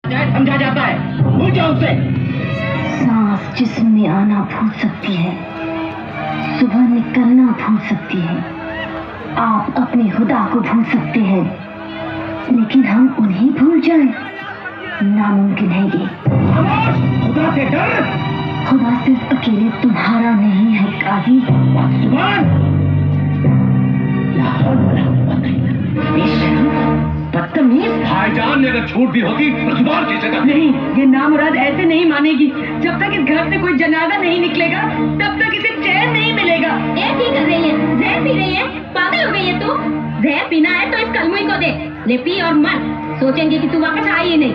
समझा जाता है, भूल जाओ उसे। सांस जिस्म में आना भूल सकती है, सुबह निकलना भूल सकती है, आप अपने खुदा को भूल सकते हैं, लेकिन हम उन्हें भूल जाएं, नामुमकिन है ये। खुदा से डर। खुदा सिर्फ अकेले तुम्हारा नहीं है काजी। बदतमीज। भाईजान ने अगर छूट भी होती तो जुबान की जगह नहीं, ये नामुराद ऐसे नहीं मानेगी। जब तक इस घर से कोई जनाजा नहीं निकलेगा तब तक इसे चैन नहीं मिलेगा। ये ठीक कर रही है, जहर पी रही है, पागल हो गई है तू। जहर पीना है तो इस कलमुई को दे, ले पी और मर। सोचेंगे कि तू वापस आई ही नहीं।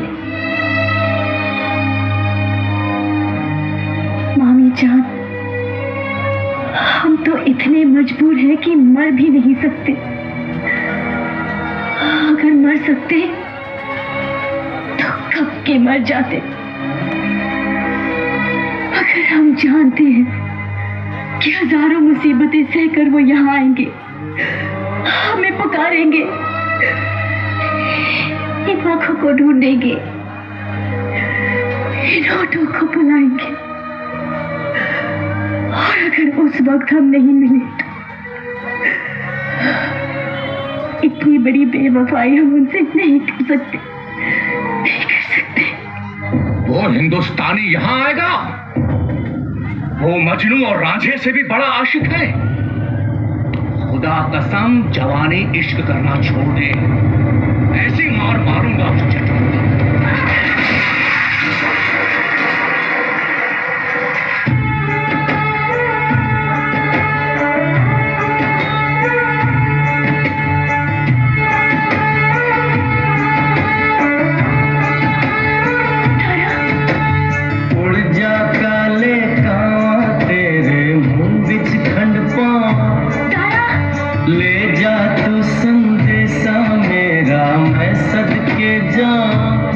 मामी जान, हम तो इतने मजबूर हैं कि मर भी नहीं सकते। अगर मर सकते तो कब के मर जाते। अगर हम जानते हैं कि हजारों मुसीबतें सहकर वो यहाँ आएंगे, हमें पुकारेंगे, इन आंखों को ढूंढेंगे, इन होठों को बुलाएंगे, और अगर उस वक्त हम नहीं मिले तो इतनी बड़ी बेवफाई हम उनसे नहीं कर सकते, नहीं कर सकते। वो हिंदुस्तानी यहाँ आएगा, वो मजनू और रांझे से भी बड़ा आशिक है। खुदा कसम जवानी इश्क करना छोड़ दे, ऐसी मार मारूंगा तुझे। ले जा तू संदेशा मेरा, मैं सदके जाऊं।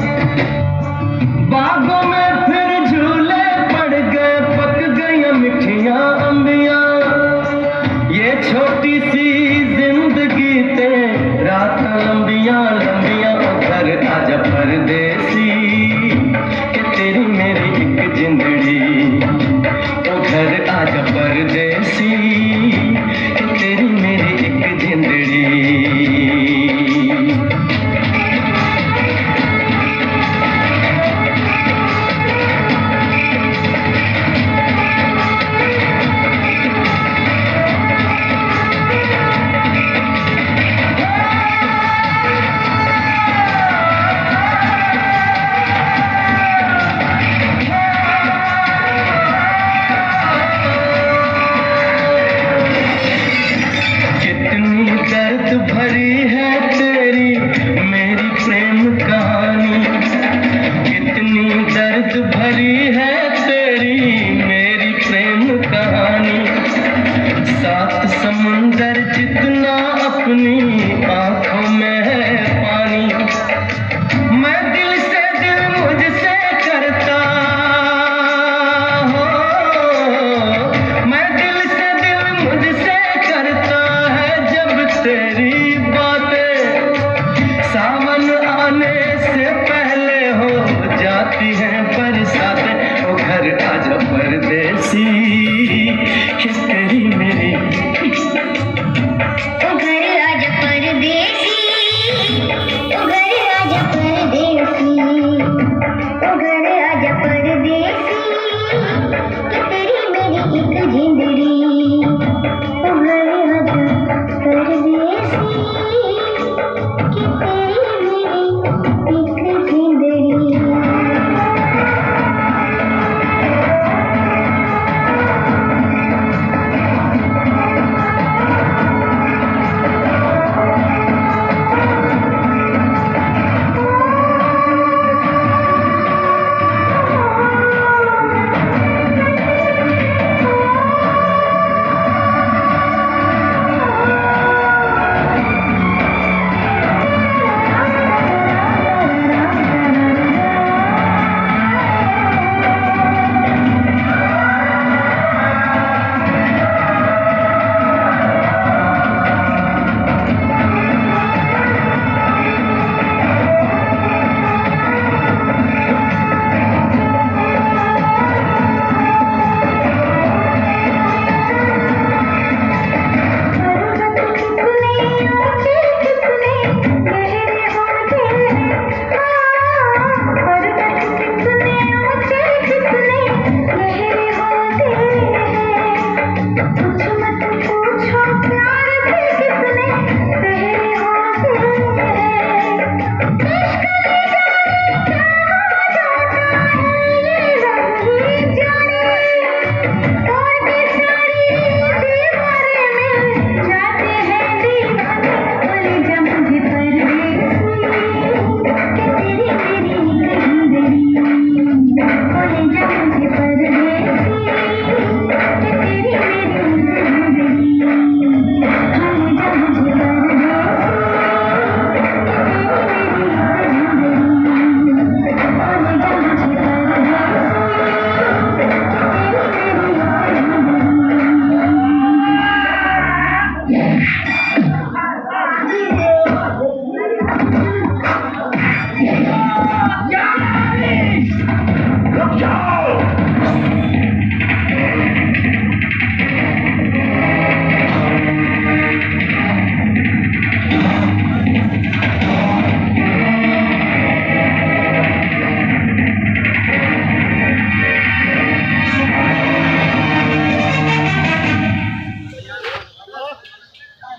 रुक जाओ।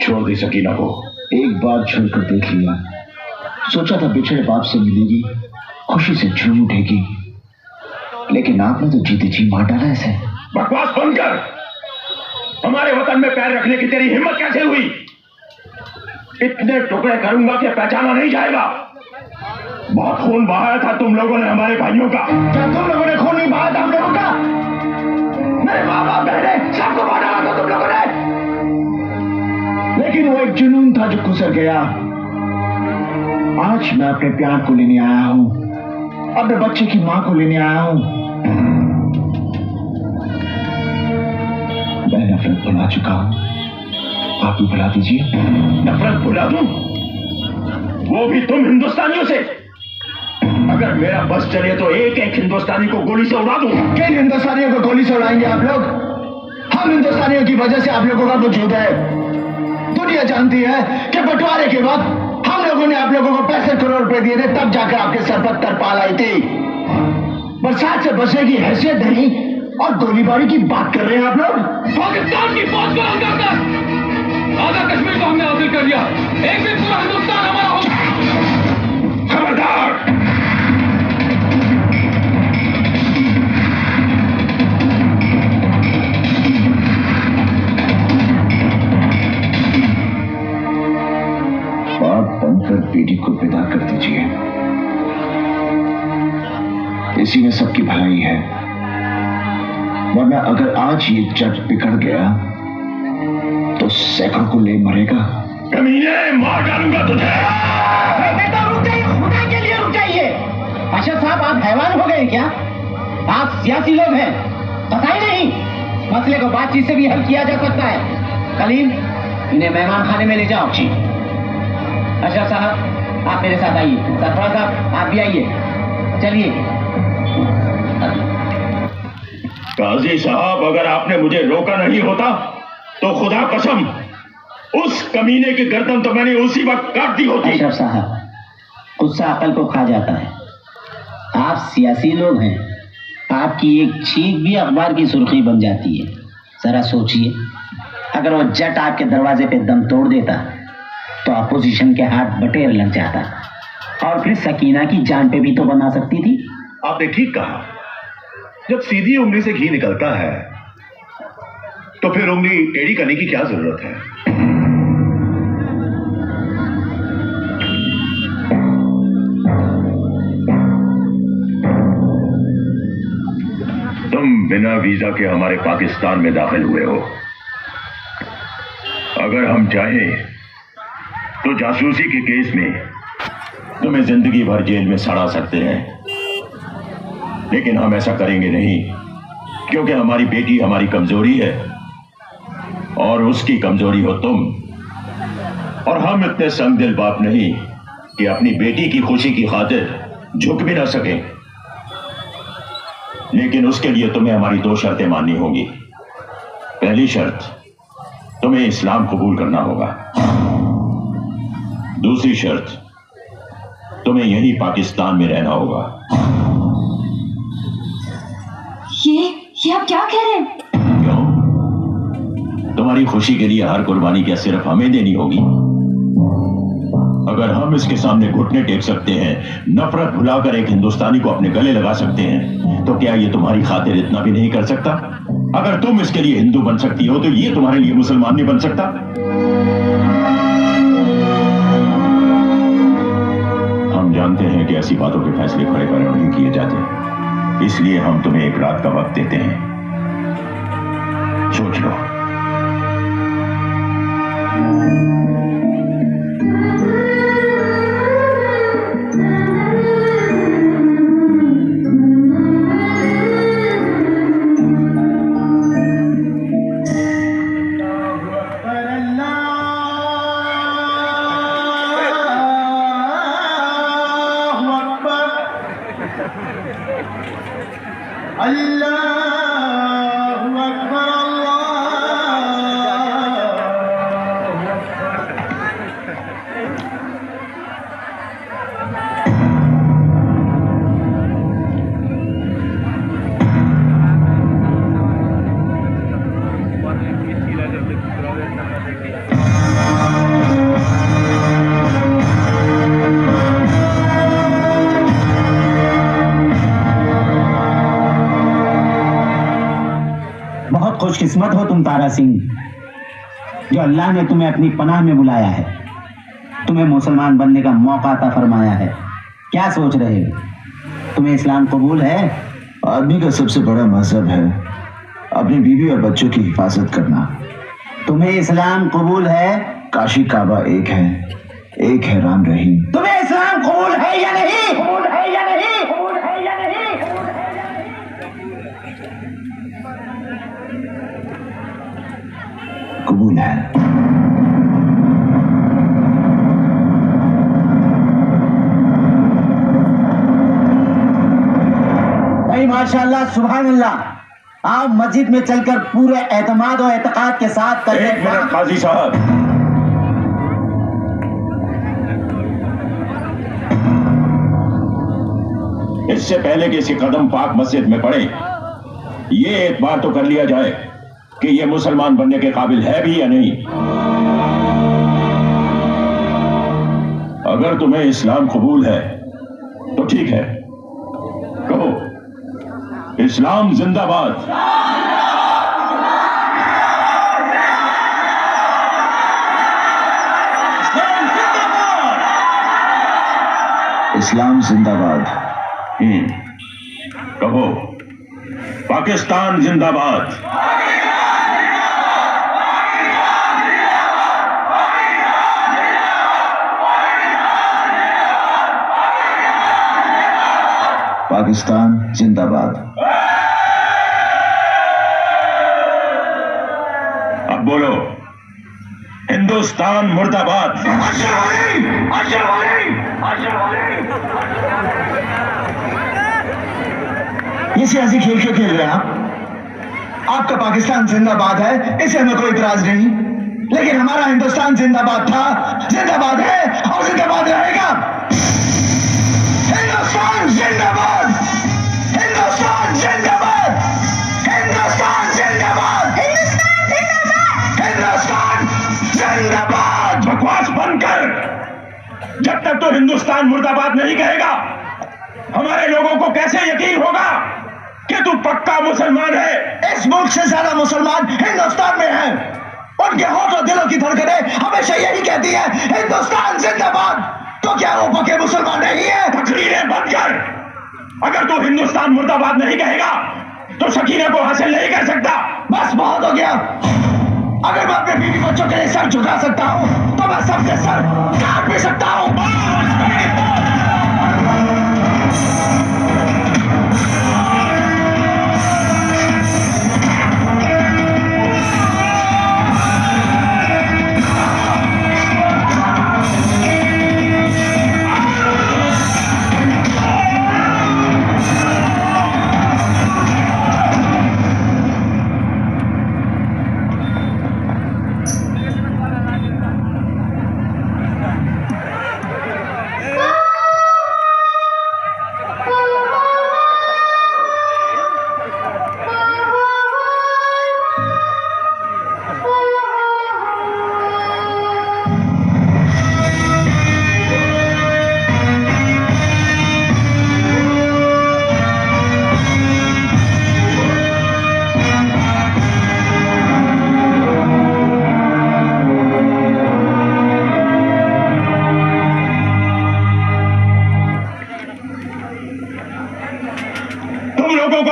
छोड़ दी सकीना को। एक बार छोड़कर देख लिया। सोचा था बिछड़े बाप से मिलेगी, खुशी से झूम उठेगी, लेकिन आपने तो जीते जी मार डाला ऐसे। बकवास बंद कर। हमारे वतन में पैर रखने की तेरी हिम्मत कैसे हुई? इतने टुकड़े करूंगा कि पहचाना नहीं जाएगा। बहुत खून बहाया था तुम लोगों ने हमारे भाइयों का। क्या तुम लोगों ने खून नहीं बहाया था हम लोगों का? मेरे माँ बाप बहने सबको मार डाला था तुम लोगों ने। लेकिन वो एक जुनून था जो गुजर गया। आज मैं अपने प्यार को लेने आया हूं, अपने बच्चे की मां को लेने आया हूं। मैं नफरत भुला चुका हूं, आप भी भुला दीजिए। नफरत भुला दूं? वो भी तुम हिंदुस्तानियों से? अगर मेरा बस चले तो एक एक हिंदुस्तानी को गोली से उड़ा दूं। किन हिंदुस्तानियों को गोली से उड़ाएंगे आप लोग? हम हिंदुस्तानियों की वजह से आप लोगों का वजूद है। दुनिया जानती है कि बंटवारे के वक्त हम लोगों ने आप लोगों को 65 करोड़ रुपए दिए थे, तब जाकर आपके सर पर तरपाल आई थी। बरसात से बचने की हैसियत नहीं और गोलीबारी की बात कर रहे हैं आप लोग। पाकिस्तान की फौज को अंदर कर। आधा कश्मीर को हमने हासिल कर लिया, एक दिन पूरा हिंदुस्तान हमारा होगा। खबरदार। बात बनकर बेटी को विदा कर दीजिए। इसी में सबकी भलाई है, वरना अगर आज ये जट बिगड़ गया तो सैकड़ों को ले मरेगा। कमीने, मार डालूंगा तुझे। बेटा रुक जाइए, खुदा के लिए रुक जाइए। अशरफ साहब, आप हैवान हो गए क्या? आप सियासी लोग हैं, पता ही नहीं मसले को बातचीत से भी हल किया जा सकता है। कलीम, इन्हें मेहमान खाने में ले जाओ। जी अशरफ साहब, आप मेरे साथ आइए। सरफराज साहब, आप भी आइए। चलिए। काजी साहब, अगर आपने मुझे रोका नहीं होता तो खुदा कसम उस कमीने की गर्दन तो मैंने उसी वक्त काट दी होती। अशरफ साहब, गुस्सा अकल को खा जाता है। आप सियासी लोग हैं, आपकी एक छींक भी अखबार की सुर्खी बन जाती है। जरा सोचिए, अगर वो जट आपके दरवाजे पे दम तोड़ देता तो अपोजिशन के हाथ बटेर लग जाता, और फिर सकीना की जान पे भी तो बना सकती थी। आपने ठीक कहा। जब सीधी उंगली से घी निकलता है तो फिर उंगली टेढ़ी करने की क्या जरूरत है? तुम बिना वीजा के हमारे पाकिस्तान में दाखिल हुए हो। अगर हम चाहें तो जासूसी के केस में तुम्हें जिंदगी भर जेल में सड़ा सकते हैं, लेकिन हम ऐसा करेंगे नहीं, क्योंकि हमारी बेटी हमारी कमजोरी है और उसकी कमजोरी हो तुम। और हम इतने संगदिल बाप नहीं कि अपनी बेटी की खुशी की खातिर झुक भी ना सकें। लेकिन उसके लिए तुम्हें हमारी दो शर्तें माननी होंगी। पहली शर्त, तुम्हें इस्लाम कबूल करना होगा। दूसरी शर्त, तुम्हें यहीं पाकिस्तान में रहना होगा। ये आप क्या कह रहे हैं? क्यों? तुम्हारी खुशी के लिए हर कुर्बानी क्या सिर्फ हमें देनी होगी? अगर हम इसके सामने घुटने टेक सकते हैं, नफरत भुलाकर एक हिंदुस्तानी को अपने गले लगा सकते हैं, तो क्या ये तुम्हारी खातिर इतना भी नहीं कर सकता? अगर तुम इसके लिए हिंदू बन सकती हो तो ये तुम्हारे लिए मुसलमान नहीं बन सकता? हम जानते हैं कि ऐसी बातों के फैसले खड़े खड़े नहीं किए जाते, इसलिए हम तुम्हें एक रात का वक्त देते हैं। सोच लो। अल्लाहु अकबर खुशकिस्मत हो तुम तारा सिंह, जो अल्लाह ने तुम्हें अपनी पनाह में बुलाया है, तुम्हें मुसलमान बनने का मौका अता फरमाया है। क्या सोच रहे हो? तुम्हें इस्लाम कबूल है? आदमी का सबसे बड़ा मजहब है अपनी बीवी और बच्चों की हिफाजत करना। तुम्हें इस्लाम कबूल है? काशी काबा एक है राम रहीम। तुम्हें इस्लाम कबूल है या नहीं? कबूल है या नहीं? कबूल है या नहीं? कबूल है। भाई माशाल्लाह सुभान अल्लाह, आप मस्जिद में चलकर पूरे एतमाद और एतकाद के साथ कर। एक मिनट काजी साहब, इससे पहले कि इसी कदम पाक मस्जिद में पड़े, ये एक बार तो कर लिया जाए कि ये मुसलमान बनने के काबिल है भी या नहीं। अगर तुम्हें इस्लाम कबूल है तो ठीक है, कहो इस्लाम जिंदाबाद। इस्लाम जिंदाबाद। कहो पाकिस्तान जिंदाबाद। पाकिस्तान जिंदाबाद। अब बोलो हिंदुस्तान मुर्दाबाद। ये सियासी खेल क्यों खेल रहे हैं आप? आपका पाकिस्तान जिंदाबाद है, इसे हमें कोई इतराज नहीं, लेकिन हमारा हिंदुस्तान जिंदाबाद था, जिंदाबाद है और जिंदाबाद रहेगा। हिंदुस्तान जिंदाबाद, हिंदुस्तान जिंदाबाद, हिंदुस्तान जिंदाबाद, हिंदुस्तान जिंदाबाद। बकवास बंद कर। जब तक तो हिंदुस्तान मुर्दाबाद नहीं कहेगा, हमारे लोगों को कैसे यकीन होगा कि तू पक्का मुसलमान है? इस मुल्क से ज्यादा मुसलमान हिंदुस्तान में हैं। उनके होठ और दिलों की धड़कनें हमेशा यही कहती है हिंदुस्तान जिंदाबाद। तो क्या वो पक्के मुसलमान नहीं है? तकरीरें बंद कर। अगर तू हिंदुस्तान मुर्दाबाद नहीं कहेगा तो सकीना को हासिल नहीं कर सकता। बस बहुत हो गया। अगर मैं अपने बीवी बच्चों के लिए सर झुका सकता हूँ तो मैं सबके सर काट भी सकता हूँ।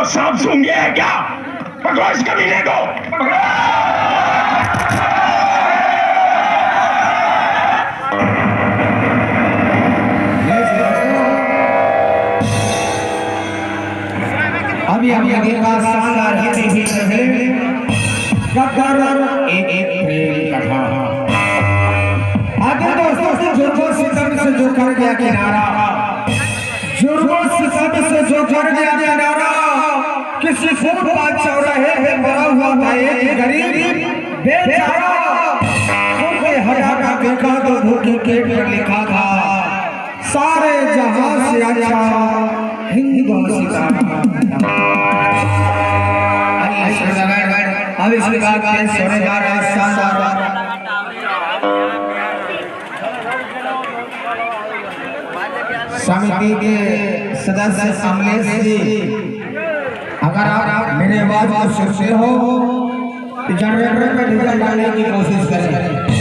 सांप सूंघ गया है क्या? पकड़ो इस कमीने को। अभी का शानदार एक प्रेम कथा। आगे दोस्तों जुर्मों सितम से जो कर गया किनारा, जुर्मों सितम से जो कर गया किनारा, फुटपाथ चौराहे पे मरा हुआ था एक गरीब बेचारा। उनके हटा देखा तो भूखे पेट पर लिखा था सारे जहां से अच्छा हिंदुस्तान। अब इसके बाद पेश होने जा रहा है शानदार समिति के सदस्य कमलेश जी, अगर आप मेरे आवाज को सुनते हो तो जनरेटर में डीजल डालने की कोशिश करें।